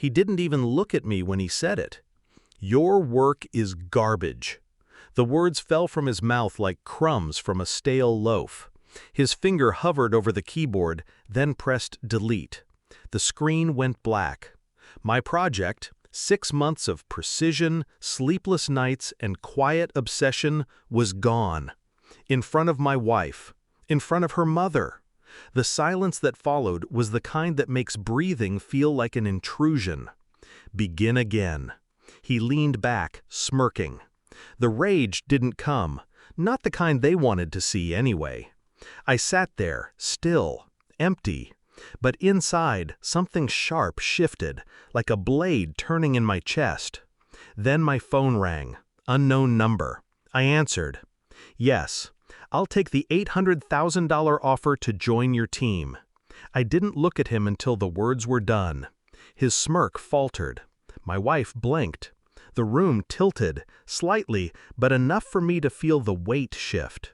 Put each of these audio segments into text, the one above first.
He didn't even look at me when he said it. "Your work is garbage." The words fell from his mouth like crumbs from a stale loaf. His finger hovered over the keyboard, then pressed delete. The screen went black. My project, 6 months of precision, sleepless nights, and quiet obsession, was gone. In front of my wife. In front of her mother. The silence that followed was the kind that makes breathing feel like an intrusion. Begin again. He leaned back, smirking. The rage didn't come, not the kind they wanted to see anyway. I sat there, still, empty, but inside something sharp shifted, like a blade turning in my chest. Then my phone rang. Unknown number. I answered. "Yes, I'll take the $800,000 offer to join your team." I didn't look at him until the words were done. His smirk faltered. My wife blinked. The room tilted, slightly, but enough for me to feel the weight shift.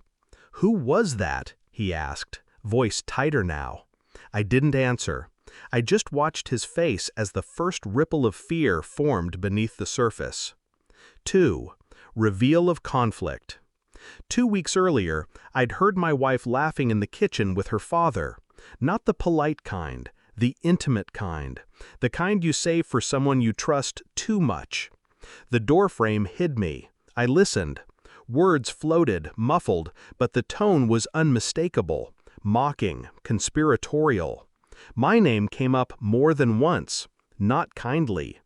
"Who was that?" he asked, voice tighter now. I didn't answer. I just watched his face as the first ripple of fear formed beneath the surface. 2. Reveal of conflict. 2 weeks earlier, I'd heard my wife laughing in the kitchen with her father. Not the polite kind, the intimate kind. The kind you save for someone you trust too much. The doorframe hid me. I listened. Words floated, muffled, but the tone was unmistakable. Mocking, conspiratorial. My name came up more than once. Not kindly.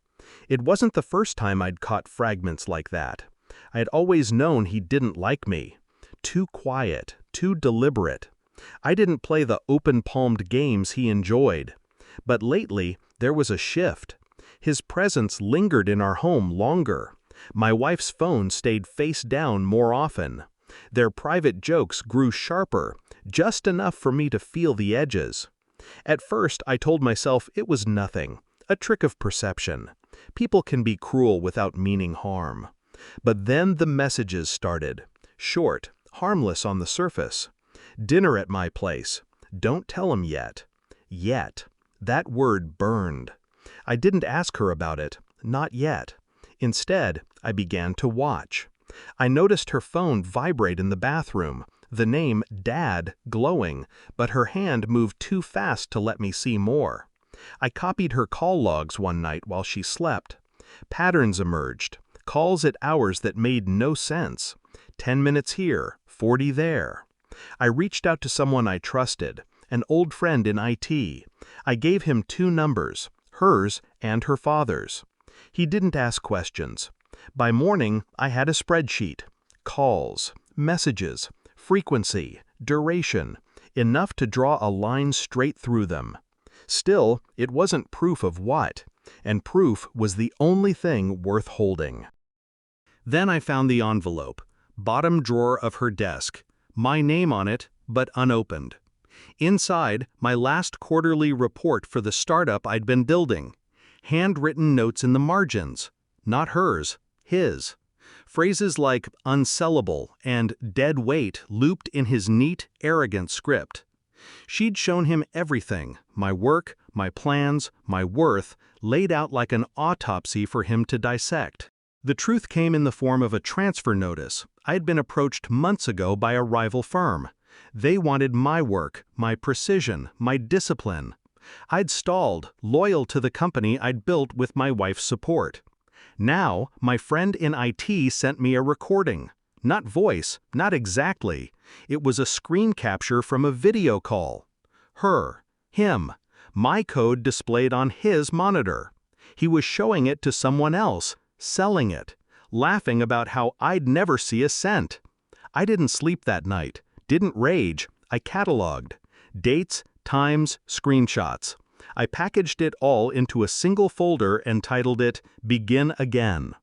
It wasn't the first time I'd caught fragments like that. I had always known he didn't like me. Too quiet, too deliberate. I didn't play the open-palmed games he enjoyed. But lately, there was a shift. His presence lingered in our home longer. My wife's phone stayed face down more often. Their private jokes grew sharper, just enough for me to feel the edges. At first, I told myself it was nothing, a trick of perception. People can be cruel without meaning harm. But then the messages started. Short, harmless on the surface. "Dinner at my place. Don't tell him yet." Yet. That word burned. I didn't ask her about it. Not yet. Instead, I began to watch. I noticed her phone vibrate in the bathroom, the name Dad glowing, but her hand moved too fast to let me see more. I copied her call logs one night while she slept. Patterns emerged. Calls at hours that made no sense. 10 minutes here, 40 there. I reached out to someone I trusted, an old friend in IT. I gave him 2 numbers, hers and her father's. He didn't ask questions. By morning, I had a spreadsheet. Calls, messages, frequency, duration, enough to draw a line straight through them. Still, it wasn't proof of what, and proof was the only thing worth holding. Then I found the envelope, bottom drawer of her desk, my name on it, but unopened. Inside, my last quarterly report for the startup I'd been building. Handwritten notes in the margins. Not hers, his. Phrases like unsellable and dead weight looped in his neat, arrogant script. She'd shown him everything, my work, my plans, my worth, laid out like an autopsy for him to dissect. The truth came in the form of a transfer notice. I had been approached months ago by a rival firm. They wanted my work, my precision, my discipline. I'd stalled, loyal to the company I'd built with my wife's support. Now, my friend in IT sent me a recording. Not voice, not exactly. It was a screen capture from a video call. Her, him, my code displayed on his monitor. He was showing it to someone else, selling it, laughing about how I'd never see a cent. I didn't sleep that night, didn't rage, I cataloged. Dates, times, screenshots. I packaged it all into a single folder and titled it Begin Again.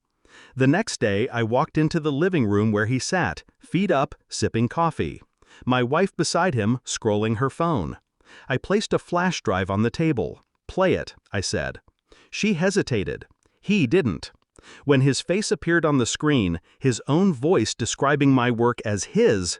The next day, I walked into the living room where he sat, feet up, sipping coffee. My wife beside him, scrolling her phone. I placed a flash drive on the table. "Play it," I said. She hesitated. He didn't. When his face appeared on the screen, his own voice describing my work as his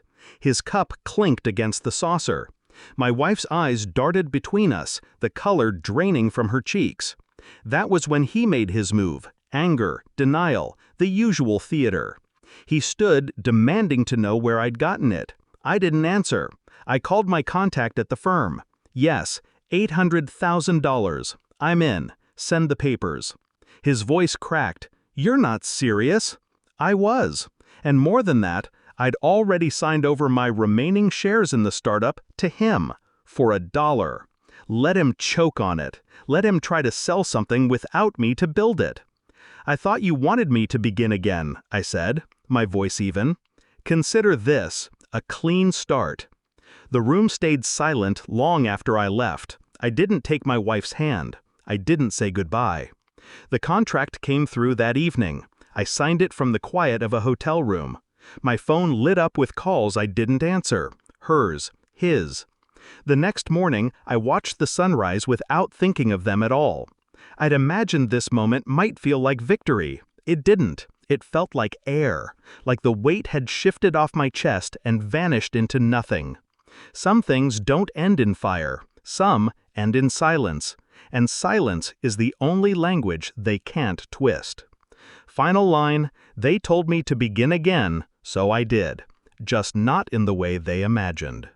cup clinked against the saucer. My wife's eyes darted between us, the color draining from her cheeks. That was when he made his move. Anger, denial, the usual theater. He stood, demanding to know where I'd gotten it. I didn't answer. I called my contact at the firm. Yes, $800,000. I'm in. Send the papers. His voice cracked. You're not serious? I was. And more than that, I'd already signed over my remaining shares in the startup to him for $1. Let him choke on it. Let him try to sell something without me to build it. I thought you wanted me to begin again, I said, my voice even. Consider this, a clean start. The room stayed silent long after I left. I didn't take my wife's hand. I didn't say goodbye. The contract came through that evening. I signed it from the quiet of a hotel room. My phone lit up with calls I didn't answer. Hers, his. The next morning, I watched the sunrise without thinking of them at all. I'd imagined this moment might feel like victory. It didn't. It felt like air, like the weight had shifted off my chest and vanished into nothing. Some things don't end in fire. Some end in silence. And silence is the only language they can't twist. Final line, they told me to begin again, so I did. Just not in the way they imagined.